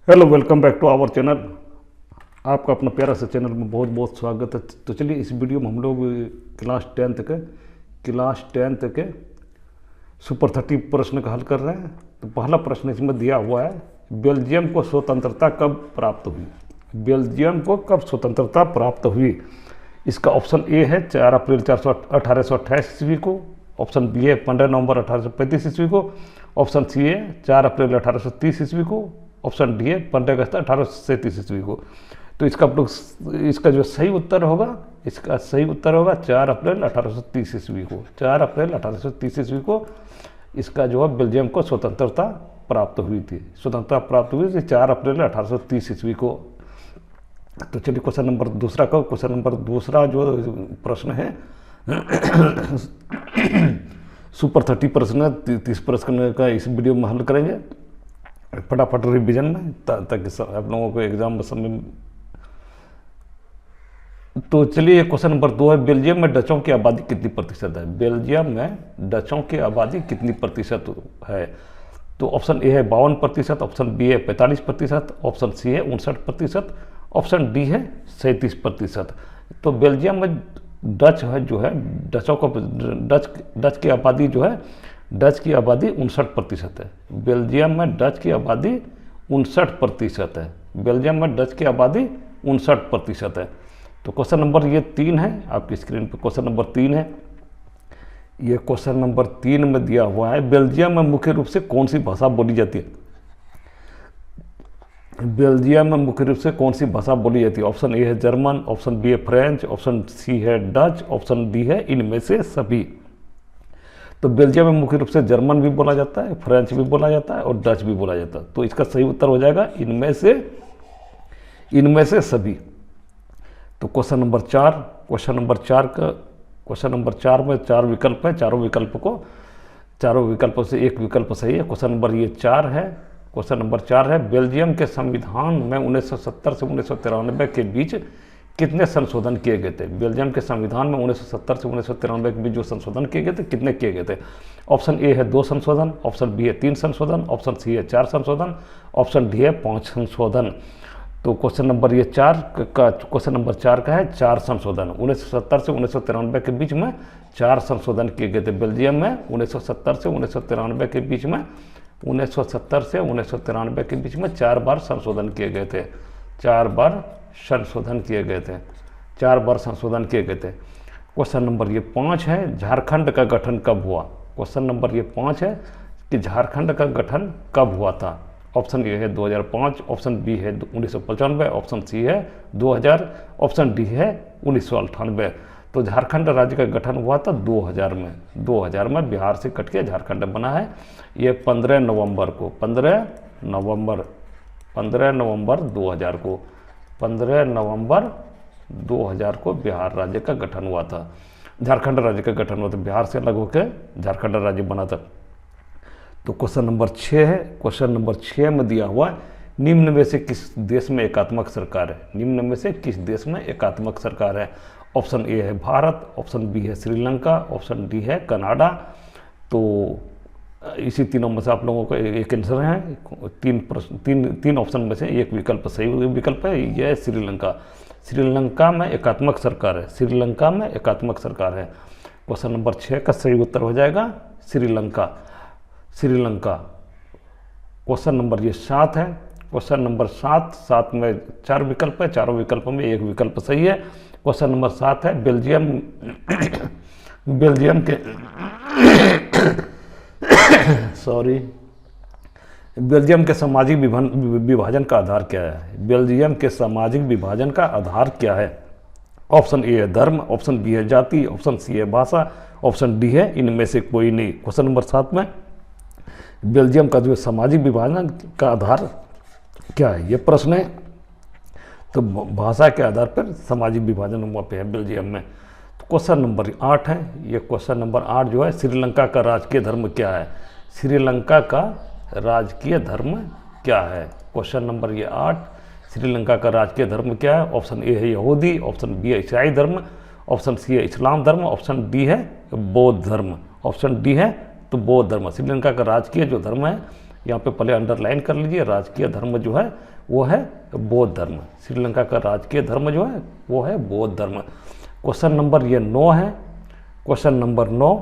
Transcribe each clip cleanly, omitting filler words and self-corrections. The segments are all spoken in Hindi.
Hello, welcome back to our channel. आपका अपना प्यारा सा चैनल में बहुत बहुत स्वागत है। तो चलिए इस वीडियो में हम लोग क्लास टेंथ के सुपर 30 प्रश्न का हल कर रहे हैं। तो पहला प्रश्न इसमें दिया हुआ है, बेल्जियम को स्वतंत्रता कब प्राप्त हुई। बेल्जियम को कब स्वतंत्रता प्राप्त हुई। इसका ऑप्शन ए है 4 अप्रैल 1828 ईस्वी को, ऑप्शन बी है 15 नवंबर 1835 ईस्वी को, ऑप्शन सी है 4 अप्रैल 1830 ईस्वी को, ऑप्शन डी है 15 अगस्त 1837 ईस्वी को। तो इसका जो सही उत्तर होगा, इसका सही उत्तर होगा 4 अप्रैल 1830 ईस्वी को। 4 अप्रैल 1830 ईस्वी को इसका जो है बेल्जियम को स्वतंत्रता प्राप्त हुई थी। स्वतंत्रता प्राप्त हुई थी 4 अप्रैल 1830 ईस्वी को। तो चलिए क्वेश्चन नंबर दूसरा का क्वेश्चन नंबर दूसरा जो प्रश्न है सुपर 30 प्रश्न 30 प्रश्न का इस वीडियो में हल करेंगे फटाफट रिवीजन में, ताकि आप लोगों को एग्जाम में समय। तो चलिए क्वेश्चन नंबर 2 है, बेल्जियम में डचों की आबादी कितनी प्रतिशत है। बेल्जियम में डचों की आबादी कितनी प्रतिशत है। तो ऑप्शन ए है 52%, ऑप्शन बी है 45%, ऑप्शन सी है 59%, ऑप्शन डी है 37%। तो बेल्जियम में डच है जो है डचों को डच की आबादी जो है डच की आबादी 59% है। बेल्जियम में डच की आबादी 59% है। बेल्जियम में डच की आबादी 59% है। तो क्वेश्चन नंबर ये 3 है, आपकी स्क्रीन पर क्वेश्चन नंबर 3 है। ये क्वेश्चन नंबर 3 में दिया हुआ है, बेल्जियम में मुख्य रूप से कौन सी भाषा बोली जाती है। बेल्जियम में मुख्य रूप से कौन सी भाषा बोली जाती है। ऑप्शन ए है जर्मन, ऑप्शन बी है फ्रेंच, ऑप्शन सी है डच, ऑप्शन डी है इनमें से सभी। तो बेल्जियम में मुख्य रूप से जर्मन भी बोला जाता है, फ्रेंच भी बोला जाता है और डच भी बोला जाता है। तो इसका सही उत्तर हो जाएगा इनमें से सभी। तो क्वेश्चन नंबर 4 क्वेश्चन नंबर 4 में 4 विकल्प है। चारों विकल्पों से एक विकल्प सही है। क्वेश्चन नंबर ये 4 है। क्वेश्चन नंबर 4 है, बेल्जियम के संविधान में 1970 से 1993 के बीच कितने संशोधन किए गए थे। बेल्जियम के संविधान में 1970 से 1993 के बीच जो संशोधन किए गए थे, कितने किए गए थे। ऑप्शन ए है 2 संशोधन, ऑप्शन बी है 3 संशोधन, ऑप्शन सी है 4 संशोधन, ऑप्शन डी है 5 संशोधन। तो क्वेश्चन नंबर ये 4 का है 4 संशोधन। 1970 से 1993 के बीच में 4 संशोधन किए गए थे बेल्जियम में। 1970 से 1993 के बीच में 4 बार संशोधन किए गए थे। 4 बार संशोधन किए गए थे। क्वेश्चन नंबर ये 5 है, झारखंड का गठन कब हुआ। क्वेश्चन नंबर ये 5 है कि झारखंड का गठन कब हुआ था। ऑप्शन ए है 2005, ऑप्शन बी है 1995, ऑप्शन सी है 2000, ऑप्शन डी है 1998। तो झारखंड राज्य का गठन हुआ था 2000 में। 2000 में बिहार से कट के झारखंड बना है। ये 15 नवंबर 2000 को बिहार राज्य का गठन हुआ था। झारखंड राज्य का गठन हुआ था, बिहार से अलग होकर झारखंड राज्य बना था। तो क्वेश्चन नंबर 6 है। क्वेश्चन नंबर 6 में दिया हुआ है, निम्न में से किस देश में एकात्मक सरकार है। निम्न में से किस देश में एकात्मक सरकार है। ऑप्शन ए है भारत, ऑप्शन बी है श्रीलंका, ऑप्शन डी है कनाडा। तो इसी तीनों में से आप लोगों को एक आंसर है। तीन ऑप्शन में से एक विकल्प सही विकल्प है, यह है श्रीलंका। श्रीलंका में एकात्मक सरकार है। क्वेश्चन नंबर 6 का सही उत्तर हो जाएगा श्रीलंका। क्वेश्चन नंबर ये 7 है। क्वेश्चन नंबर 7 में 4 विकल्प है, चारों विकल्पों में एक विकल्प सही है। क्वेश्चन नंबर 7 है, बेल्जियम के सामाजिक विभाजन का आधार क्या है। बेल्जियम के सामाजिक विभाजन का आधार क्या है। ऑप्शन ए है धर्म, ऑप्शन बी है जाति, ऑप्शन सी है भाषा, ऑप्शन डी है इनमें से कोई नहीं। क्वेश्चन नंबर 7 में बेल्जियम का जो सामाजिक विभाजन का आधार क्या है, ये प्रश्न है। तो भाषा के आधार पर सामाजिक विभाजन वहाँ पे है बेल्जियम में। तो क्वेश्चन नंबर 8 है। ये क्वेश्चन नंबर 8 जो है, श्रीलंका का राजकीय धर्म क्या है। श्रीलंका का राजकीय धर्म क्या है। क्वेश्चन नंबर ये 8, श्रीलंका का राजकीय धर्म क्या है। ऑप्शन ए है यहूदी, ऑप्शन बी है ईसाई धर्म, ऑप्शन सी है इस्लाम धर्म, ऑप्शन डी है बौद्ध धर्म। ऑप्शन डी है तो बौद्ध धर्म। श्रीलंका का राजकीय जो धर्म है यहाँ पे पहले अंडरलाइन कर लीजिए, राजकीय धर्म जो है वो है बौद्ध धर्म। श्रीलंका का राजकीय धर्म जो है वो है बौद्ध धर्म। क्वेश्चन नंबर ये 9 है। क्वेश्चन नंबर 9,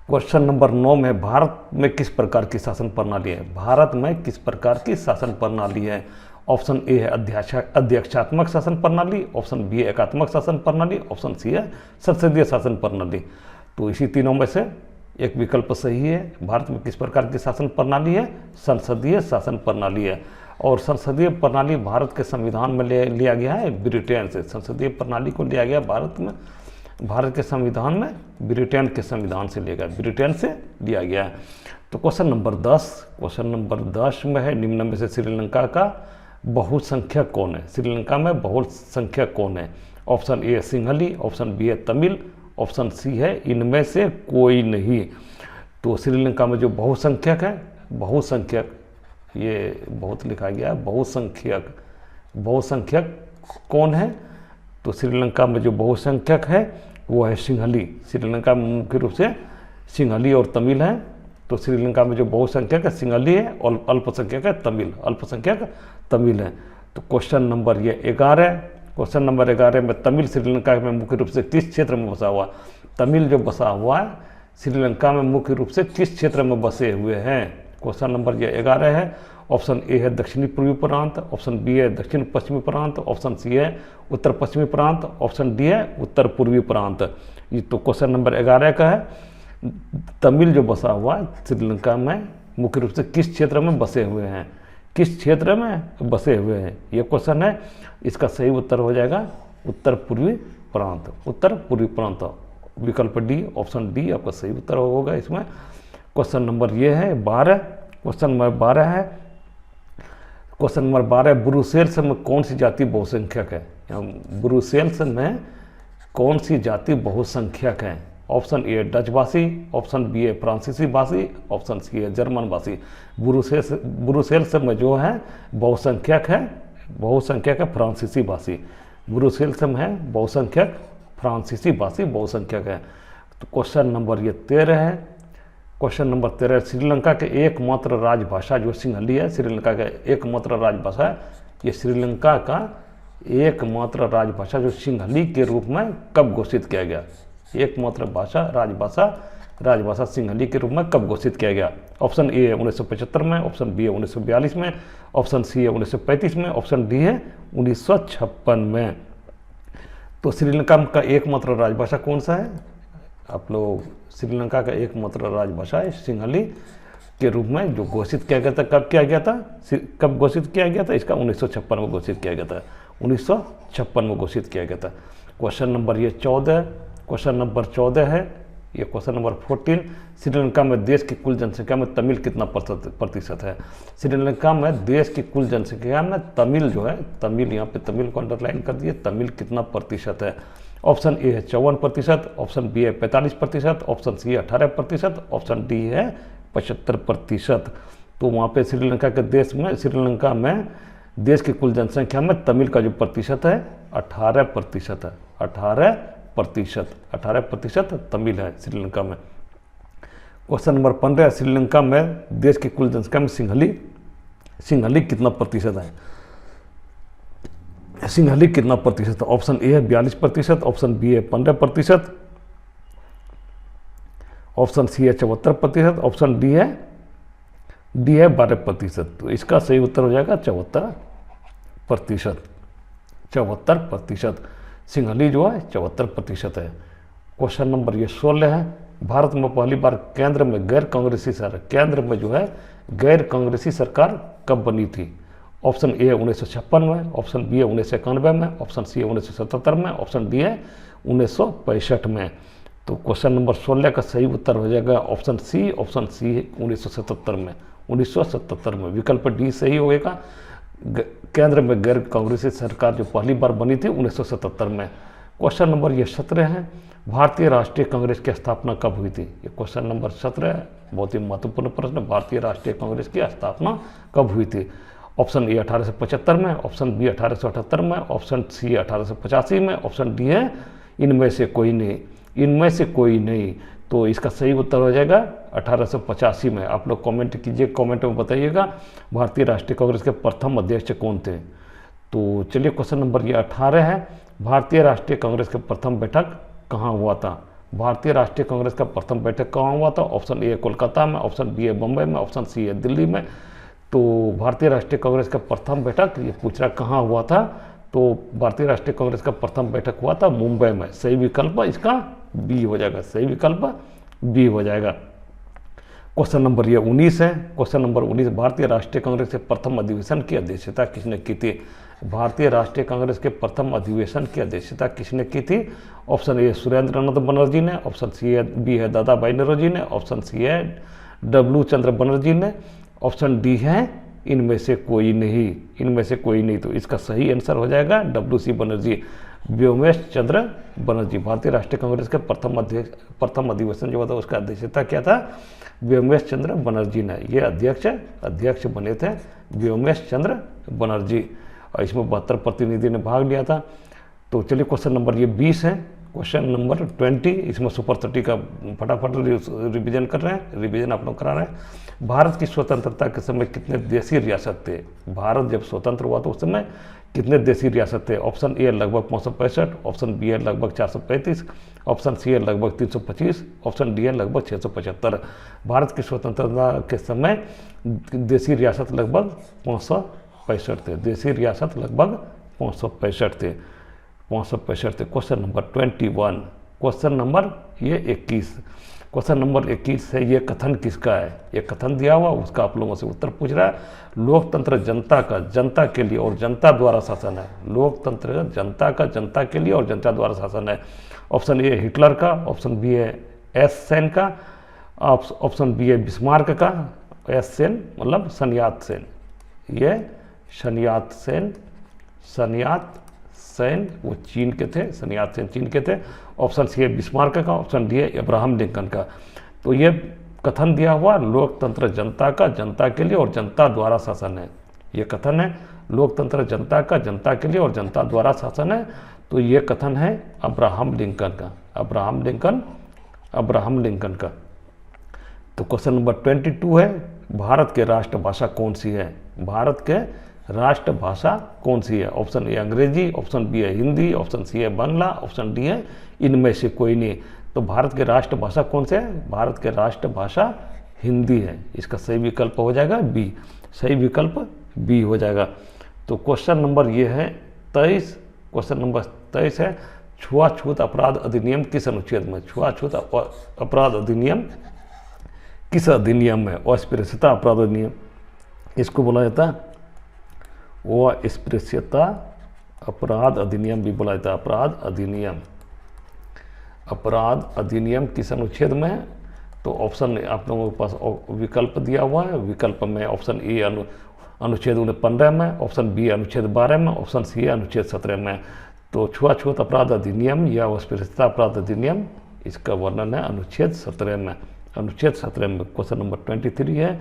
क्वेश्चन नंबर 9 में भारत में किस प्रकार की शासन प्रणाली है? भारत में किस प्रकार की शासन प्रणाली है? ऑप्शन ए है अध्यक्षात्मक शासन प्रणाली, ऑप्शन बी है एकात्मक शासन प्रणाली, ऑप्शन सी है संसदीय शासन प्रणाली। तो इसी तीनों में से एक विकल्प सही है। भारत में किस प्रकार की शासन प्रणाली है? संसदीय शासन प्रणाली है। और संसदीय प्रणाली भारत के संविधान में लिया गया है ब्रिटेन से। संसदीय प्रणाली को लिया गया भारत के संविधान में ब्रिटेन के संविधान से लिया गया, ब्रिटेन से लिया गया है। तो क्वेश्चन नंबर 10, क्वेश्चन नंबर 10 में है निम्न में से श्रीलंका का बहुसंख्यक कौन है? श्रीलंका में बहुसंख्यक कौन है? Option A Sinhali, option B है तमिल, ऑप्शन सी है इनमें से कोई नहीं। तो श्रीलंका में जो बहुसंख्यक है, बहुसंख्यक ये बहुत लिखा गया है, बहुसंख्यक कौन है? तो श्रीलंका में जो बहुसंख्यक है वो है सिंहली। श्रीलंका में मुख्य रूप से सिंहली और तमिल है। तो श्रीलंका में जो बहुसंख्यक है सिंहली है और अल्पसंख्यक है तमिल, अल्पसंख्यक तमिल है। तो क्वेश्चन नंबर ये 11, क्वेश्चन नंबर 11 में तमिल श्रीलंका में मुख्य रूप से किस क्षेत्र में बसा हुआ? तमिल जो बसा हुआ है श्रीलंका में मुख्य रूप से किस क्षेत्र में बसे हुए हैं? क्वेश्चन नंबर ये 11 है। ऑप्शन ए है दक्षिणी पूर्वी प्रांत, ऑप्शन बी है दक्षिण पश्चिमी प्रांत, ऑप्शन सी है उत्तर पश्चिमी प्रांत, ऑप्शन डी है उत्तर पूर्वी प्रांत। ये तो क्वेश्चन नंबर 11 का है। तमिल जो बसा हुआ है श्रीलंका में मुख्य रूप से किस क्षेत्र में बसे हुए हैं? किस क्षेत्र में बसे हुए हैं ये क्वेश्चन है। इसका सही उत्तर हो जाएगा उत्तर पूर्वी प्रांत, उत्तर पूर्वी प्रांत। विकल्प डी, ऑप्शन डी आपका सही उत्तर होगा इसमें। क्वेश्चन नंबर ये है 12, क्वेश्चन नंबर 12 है। क्वेश्चन नंबर 12, ब्रुसेल्स में कौन सी जाति बहुसंख्यक है? ब्रुसेल्स में कौन सी जाति बहुसंख्यक है? ऑप्शन ए डच भाषी, ऑप्शन बी है फ्रांसीसी भाषी, ऑप्शन सी है जर्मन भाषी। ब्रुसेल्स में जो है बहुसंख्यक है फ्रांसीसी भाषी। ब्रुसेल्स में है बहुसंख्यक फ्रांसीसी भाषी बहुसंख्यक है। तो क्वेश्चन नंबर ये 13 है। क्वेश्चन नंबर 13, श्रीलंका के एकमात्र राजभाषा जो सिंहली है, श्रीलंका का एकमात्र राजभाषा है, ये श्रीलंका का एकमात्र राजभाषा जो सिंहली के रूप में कब घोषित किया गया? एकमात्र राजभाषा सिंहली के रूप में कब घोषित किया गया? ऑप्शन ए है 1975 में, ऑप्शन बी है 1942 में, ऑप्शन सी है 1935 में, ऑप्शन डी है 1956 में। तो श्रीलंका का एकमात्र राजभाषा कौन सा है? आप लोग, श्रीलंका का एकमात्र राजभाषा है सिंहली के रूप में जो घोषित किया गया था। कब किया गया था? कब घोषित किया गया था? इसका 1956 में घोषित किया गया था, 1956 में घोषित किया गया था। क्वेश्चन नंबर ये 14, क्वेश्चन नंबर 14 है। ये क्वेश्चन नंबर 14, श्रीलंका में देश की कुल जनसंख्या में तमिल कितना प्रतिशत है? श्रीलंका में देश की कुल जनसंख्या में तमिल जो है, तमिल यहाँ पे तमिल को अंडरलाइन कर दिए, तमिल कितना प्रतिशत है? ऑप्शन ए है 54%, ऑप्शन बी है 45%, ऑप्शन सी है 18%, ऑप्शन डी है 75%। तो वहाँ पे श्रीलंका में देश की कुल जनसंख्या में तमिल का जो प्रतिशत है 18% है, 18% तमिल है श्रीलंका में। क्वेश्चन नंबर 15, श्रीलंका में देश की कुल जनसंख्या में सिंहली कितना प्रतिशत है? सिंहली कितना प्रतिशत? ऑप्शन ए है 42%, ऑप्शन बी है 15%, ऑप्शन सी है 74%, ऑप्शन डी है 12%। तो इसका सही उत्तर हो जाएगा 74%। सिंहली जो है 74% है। क्वेश्चन नंबर ये 16 है। भारत में पहली बार केंद्र में गैर कांग्रेसी सरकार कब बनी थी? ऑप्शन ए है 1956 में, ऑप्शन बी है 1991 में, ऑप्शन सी है 1977 में, ऑप्शन डी है 1965 में। तो क्वेश्चन नंबर 16 का सही उत्तर हो जाएगा ऑप्शन सी 1977 में, 1977 में। विकल्प डी सही होगा। केंद्र में गैर कांग्रेसी सरकार जो पहली बार बनी थी 1977 में। क्वेश्चन नंबर ये 17 है। भारतीय राष्ट्रीय कांग्रेस की स्थापना कब हुई थी? ये क्वेश्चन नंबर 17 है, बहुत ही महत्वपूर्ण प्रश्न। भारतीय राष्ट्रीय कांग्रेस की स्थापना कब हुई थी? ऑप्शन ए 1875 में, ऑप्शन बी 1878 में, ऑप्शन सी 1885 में, ऑप्शन डी है इनमें से कोई नहीं। तो तो इसका सही उत्तर हो जाएगा 1885 में। आप लोग कमेंट कीजिए, कमेंट में बताइएगा भारतीय राष्ट्रीय कांग्रेस के प्रथम अध्यक्ष कौन थे। तो चलिए क्वेश्चन नंबर ये 18 है, भारतीय राष्ट्रीय कांग्रेस का प्रथम बैठक कहाँ हुआ था। भारतीय राष्ट्रीय कांग्रेस का प्रथम बैठक कहाँ हुआ था। ऑप्शन ए कोलकाता में, ऑप्शन बी है बम्बई में, ऑप्शन सी है दिल्ली में। तो भारतीय राष्ट्रीय कांग्रेस का प्रथम बैठक ये पूछ रहा कहाँ हुआ था, तो भारतीय राष्ट्रीय कांग्रेस का प्रथम बैठक हुआ था मुंबई में। सही विकल्प इसका बी हो जाएगा, सही विकल्प बी हो जाएगा। क्वेश्चन नंबर ये 19 है। क्वेश्चन नंबर 19, भारतीय राष्ट्रीय कांग्रेस के प्रथम अधिवेशन की अध्यक्षता किसने की थी। भारतीय राष्ट्रीय कांग्रेस के प्रथम अधिवेशन की अध्यक्षता किसने की थी। ऑप्शन ए सुरेंद्रनाथ बनर्जी ने, ऑप्शन सी है बी है दादा भाई नौरोजी ने, ऑप्शन सी है डब्ल्यू चंद्र बनर्जी ने, ऑप्शन डी है इनमें से कोई नहीं, इनमें से कोई नहीं। तो इसका सही आंसर हो जाएगा डब्ल्यू सी बनर्जी, व्योमेश चंद्र बनर्जी। भारतीय राष्ट्रीय कांग्रेस के प्रथम अधिवेशन जो था उसका अध्यक्षता क्या था, व्योमेश चंद्र बनर्जी ने। ये अध्यक्ष बने थे व्योमेश चंद्र बनर्जी, और इसमें 72 प्रतिनिधि ने भाग लिया था। तो चलिए क्वेश्चन नंबर ये 20 है। क्वेश्चन नंबर 20, इसमें सुपर 30 का फटाफट रिवीजन कर रहे हैं, रिवीजन आप लोग करा रहे हैं। भारत की स्वतंत्रता के समय कितने देशी रियासत थे। भारत जब स्वतंत्र हुआ तो उस समय कितने देशी रियासत थे। ऑप्शन ए लगभग 565, ऑप्शन बी है लगभग 435, ऑप्शन सी है लगभग 325, ऑप्शन डी है लगभग 675। भारत की स्वतंत्रता के समय देशी रियासत लगभग 565 थे, देशी रियासत लगभग 565 थे, 565 थे। क्वेश्चन नंबर 21, क्वेश्चन नंबर ये 21, क्वेश्चन नंबर 21 है, ये कथन किसका है। ये कथन दिया हुआ उसका आप लोगों से उत्तर पूछ रहा है। लोकतंत्र जनता का, जनता के लिए और जनता द्वारा शासन है। लोकतंत्र जनता का, जनता के लिए और जनता द्वारा शासन है। ऑप्शन ए हिटलर का, ऑप्शन बी है एस सेन का, ऑप्शन बी है बिस्मार्क का। एस सेन मतलब सन्यात सेन, ये सन्यात सेन, सन्यात सेन वो चीन के थे, सन्यात सेन चीन के थे। ऑप्शन सी है बिस्मार्क का, ऑप्शन डी है अब्राहम लिंकन का। तो ये कथन दिया हुआ लोकतंत्र जनता का, जनता के लिए और जनता द्वारा शासन है। ये कथन है लोकतंत्र जनता का, जनता के लिए और जनता द्वारा शासन है। तो ये कथन है अब्राहम लिंकन का, अब्राहम लिंकन का। तो क्वेश्चन नंबर 22 है, भारत के राष्ट्रभाषा कौन सी है। भारत के राष्ट्रभाषा कौन सी है। ऑप्शन ए अंग्रेजी, ऑप्शन बी है हिंदी, ऑप्शन सी है बांग्ला, ऑप्शन डी है इनमें से कोई नहीं। तो भारत के राष्ट्रभाषा कौन से है। भारत के राष्ट्रभाषा हिंदी है। इसका सही विकल्प हो जाएगा बी, सही विकल्प बी हो जाएगा। तो क्वेश्चन नंबर ये है 23, क्वेश्चन नंबर 23 है, छुआछूत अपराध अधिनियम किस अनुच्छेद में। छुआछूत अपराध अधिनियम किस अधिनियम में। अस्पृश्यता अपराध अधिनियम इसको बोला जाता है, अस्पृश्यता अपराध अधिनियम भी बोला जाता है। अपराध अधिनियम, अपराध अधिनियम किस अनुच्छेद में है। तो ऑप्शन आप लोगों के पास विकल्प दिया हुआ है। विकल्प में ऑप्शन ए अनुच्छेद 15 में, ऑप्शन बी अनुच्छेद 12 में, ऑप्शन सी अनुच्छेद 17 में। तो छुआछूत अपराध अधिनियम या अस्पृश्यता अपराध अधिनियम इसका वर्णन है अनुच्छेद 17 में, अनुच्छेद 17 में। क्वेश्चन नंबर 23 है।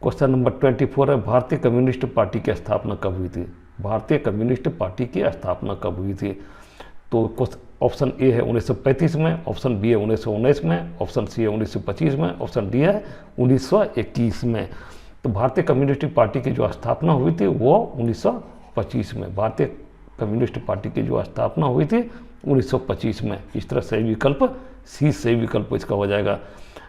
क्वेश्चन नंबर 24 है, भारतीय कम्युनिस्ट पार्टी की स्थापना कब हुई थी। भारतीय कम्युनिस्ट पार्टी की स्थापना कब हुई थी। तो ऑप्शन ए है 1935 में, ऑप्शन बी है 1919 में, ऑप्शन सी है 1925 में, ऑप्शन डी है 1921 में। तो भारतीय कम्युनिस्ट पार्टी की जो स्थापना हुई थी वो 1925 में। भारतीय कम्युनिस्ट पार्टी की जो स्थापना हुई थी 1925 में। इस तरह सही विकल्प सी, सही विकल्प इसका हो जाएगा।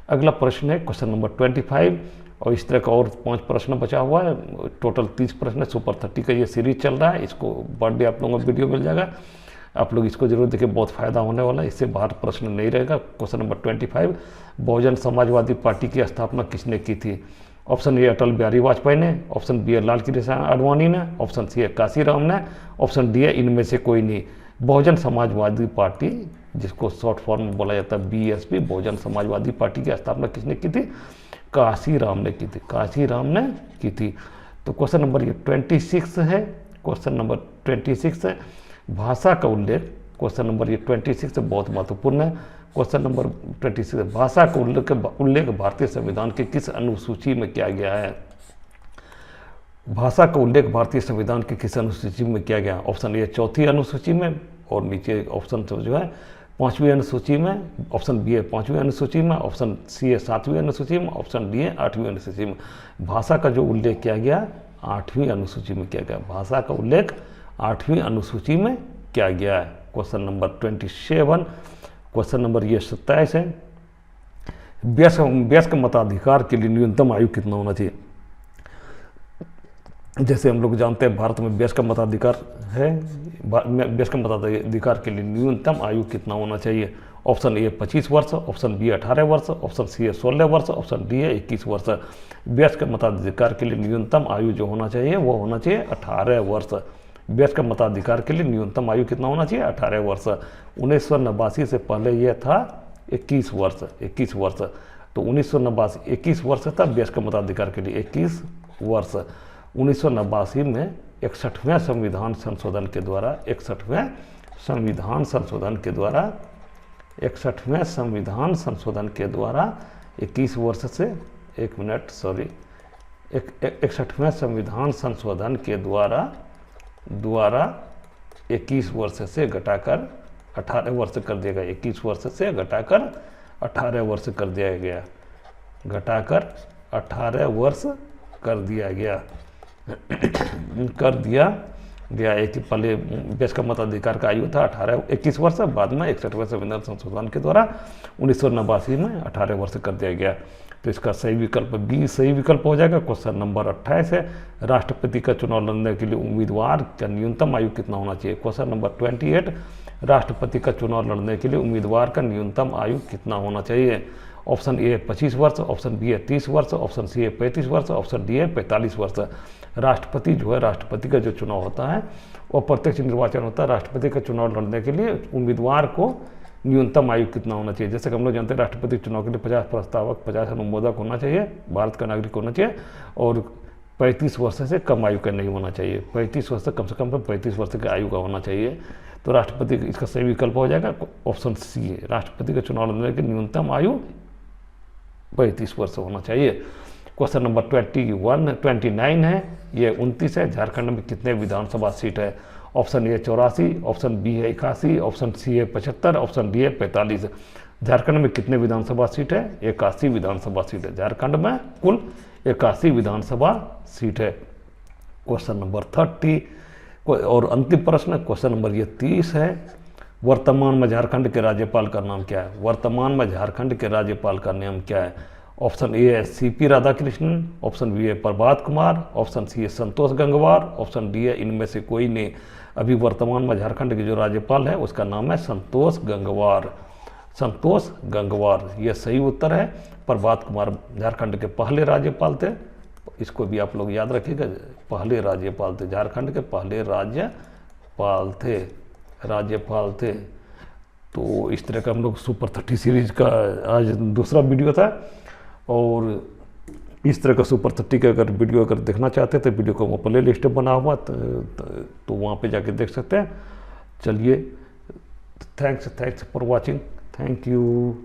अगला प्रश्न है क्वेश्चन नंबर 25, और इस तरह का और 5 प्रश्न बचा हुआ है। टोटल 30 प्रश्न है। सुपर 30 का ये सीरीज चल रहा है। इसको बर्थडे आप लोगों को वीडियो मिल जाएगा, आप लोग इसको जरूर देखिए, बहुत फायदा होने वाला है। इससे बाहर प्रश्न नहीं रहेगा। Question number 25, Bahujan Samajwadi party की स्थापना किसने की थी। ऑप्शन ए अटल बिहारी वाजपेयी ने, ऑप्शन बी है लाल कृष्ण आडवाणी ने, ऑप्शन सी है काशीराम ने, ऑप्शन डी है इनमें से कोई नहीं। बहुजन समाजवादी पार्टी जिसको शॉर्ट फॉर्म में बोला जाता है बीएसपी, बहुजन समाजवादी पार्टी की स्थापना किसने की थी। काशीराम ने की थी, काशीराम ने की थी। तो क्वेश्चन नंबर ये 26 है। क्वेश्चन नंबर 26 है, भाषा का उल्लेख। क्वेश्चन नंबर ये 26 बहुत महत्वपूर्ण है। क्वेश्चन नंबर 26, भाषा का उल्लेख भारतीय संविधान के किस अनुसूची में किया गया है। भाषा का उल्लेख भारतीय संविधान के किस अनुसूची में किया गया। ऑप्शन ए 4थी अनुसूची में, और नीचे ऑप्शन जो है 5वीं अनुसूची में, ऑप्शन बी है 5वीं अनुसूची में, ऑप्शन सी है 7वीं अनुसूची में, ऑप्शन डी है 8वीं अनुसूची में। भाषा का जो उल्लेख किया गया 8वीं अनुसूची में किया गया, भाषा का उल्लेख 8वीं अनुसूची में किया गया है। क्वेश्चन नंबर 27, क्वेश्चन नंबर ये 27 है, वयस्क मताधिकार के लिए न्यूनतम आयु कितना होना चाहिए। जैसे हम लोग जानते हैं भारत में वयस्क मताधिकार है, वयस्क मताधिकार के लिए न्यूनतम आयु कितना होना चाहिए। ऑप्शन ए 25 वर्ष, ऑप्शन बी 18 वर्ष, ऑप्शन सी है 16 वर्ष, ऑप्शन डी है 21 वर्ष। वयस्क मताधिकार के लिए न्यूनतम आयु जो होना चाहिए वो होना चाहिए 18 वर्ष। वयस्क मताधिकार के लिए न्यूनतम आयु कितना होना चाहिए 18 वर्ष। 1989 से पहले यह था 21 वर्ष, 21 वर्ष। तो 1989 21 वर्ष था वयस्क मताधिकार के लिए 21 वर्ष। 1989 में 61वें संविधान संशोधन के द्वारा 61वें संविधान संशोधन के द्वारा 61वें संविधान संशोधन के द्वारा 21 वर्ष से 61वें संविधान संशोधन के द्वारा 21 वर्ष से घटाकर 18 वर्ष कर दिया गया। 21 वर्ष से घटाकर 18 वर्ष कर दिया गया, घटाकर 18 वर्ष कर दिया गया कर दिया गया है कि पहले वयस्क मताधिकार का आयु था 21 वर्ष, बाद में 61वें संविधान संशोधन के द्वारा 1989 में 18 वर्ष कर दिया गया। तो इसका सही विकल्प बी सही विकल्प हो जाएगा। क्वेश्चन नंबर 28 है, राष्ट्रपति का चुनाव लड़ने के लिए उम्मीदवार का न्यूनतम आयु कितना होना चाहिए। क्वेश्चन नंबर 28, राष्ट्रपति का चुनाव लड़ने के लिए उम्मीदवार का न्यूनतम आयु कितना होना चाहिए। ऑप्शन ए 25 वर्ष, ऑप्शन बी है 30 वर्ष, ऑप्शन सी है 35 वर्ष, ऑप्शन डी है 45 वर्ष। राष्ट्रपति जो है, राष्ट्रपति का जो चुनाव होता है वो प्रत्यक्ष निर्वाचन होता है। राष्ट्रपति का चुनाव लड़ने के लिए उम्मीदवार को न्यूनतम आयु कितना होना चाहिए। जैसे कि हम लोग जानते हैं राष्ट्रपति चुनाव के लिए 50 प्रस्तावक, 50 अनुमोदक होना चाहिए, भारत का नागरिक होना चाहिए, और 35 वर्ष से कम आयु का नहीं होना चाहिए। 35 वर्ष कम से कम 35 वर्ष की आयु का होना चाहिए। तो राष्ट्रपति इसका सही विकल्प हो जाएगा ऑप्शन सी है, राष्ट्रपति का चुनाव लड़ने की न्यूनतम आयु 35 वर्ष होना चाहिए। क्वेश्चन नंबर 29 है, ये 29 है, झारखंड में कितने विधानसभा सीट है। ऑप्शन ए 84, ऑप्शन बी है 81, ऑप्शन सी है 75, ऑप्शन डी है 45। झारखंड में कितने विधानसभा सीट है, 81 विधानसभा सीट है। झारखंड में कुल 81 विधानसभा सीट है। क्वेश्चन नंबर 30 और अंतिम प्रश्न क्वेश्चन नंबर ये 30 है, वर्तमान में झारखंड के राज्यपाल का नाम क्या है। वर्तमान में झारखंड के राज्यपाल का नाम क्या है। ऑप्शन ए है सीपी राधाकृष्णन, ऑप्शन बी है प्रभात कुमार, ऑप्शन सी है संतोष गंगवार, ऑप्शन डी है इनमें से कोई नहीं। अभी वर्तमान में झारखंड के जो राज्यपाल है उसका नाम है संतोष गंगवार। संतोष गंगवार ये सही उत्तर है। प्रभात कुमार झारखंड के पहले राज्यपाल थे, इसको भी आप लोग याद रखिएगा, पहले राज्यपाल थे, झारखंड के पहले राज्यपाल थे। तो इस तरह का हम लोग सुपर 30 सीरीज का आज दूसरा वीडियो था, और इस तरह का सुपर 30 का अगर वीडियो देखना चाहते हैं तो वीडियो को प्ले लिस्ट बना हुआ तो वहाँ पे जाके देख सकते हैं। चलिए, thanks for watching, thank you.